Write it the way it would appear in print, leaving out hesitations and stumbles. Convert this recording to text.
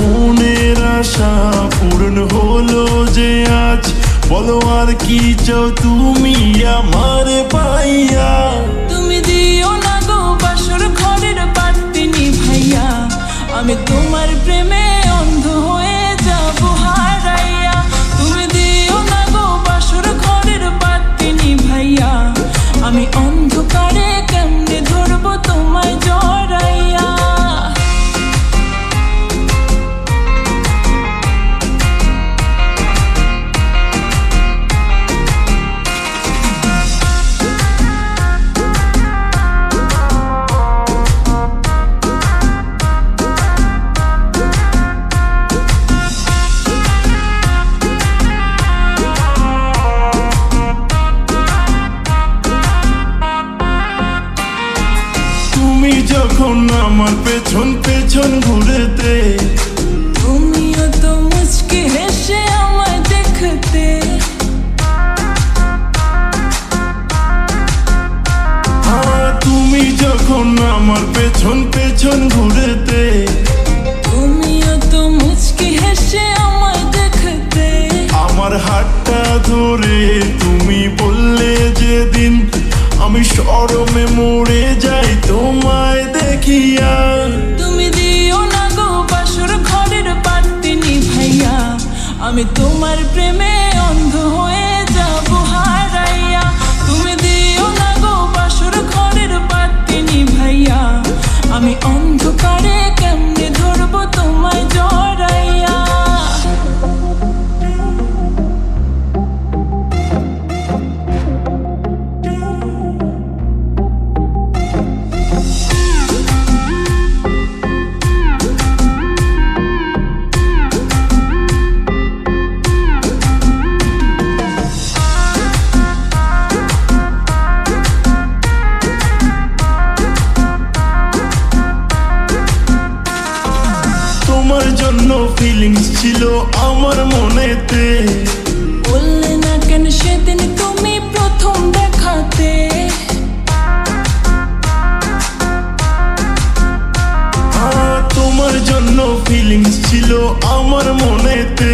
মনের আশা পূর্ণ হলো যে আজ, বলো আর কি চাও তুমি আমার পাইয়া। তুমি দিও না গো বাসর ঘরের বাতি নিভাইয়া, আমি তোমার প্রেমে অন্ধ হয়ে যাব হারাইয়া। তুমি দিও না গো বাসর ঘরের বাতি নিভাইয়া, আমি অন্ধকারে কেমনে ধরবো তোমায় জড়াইয়া। যখন আমার পেছন পেছন ঘুরেতে, তুমিও তো মুচকি হেসে আমায় দেখতে। তুমি যখন আমার পেছন পেছন ঘুরেতে, তুমিও তো মুচকি হেসে আমায় দেখতে। আমার হাতটা ধরে তুমি বললে যেদিন, আমি শরমে মরে যাই তোমায় দেখিয়া। তুমি দিও না গো বাসর ঘরের বাতি নিভাইয়া, আমি তোমার প্রেমে অন্ধ হয়ে যাব হারাইয়া। তুমি দিও না গো বাসর ঘরের বাতি নিভাইয়া, আমি অন্ধকারে কেমনে ধরবো তোমায় জড়াইয়া। তোমার জন্য ফিলিংস ছিল আমার মনেতে, বললে না কেন সেদিন তুমি প্রথম দেখাতে। তোমার জন্য ফিলিংস ছিল আমার মনেতে,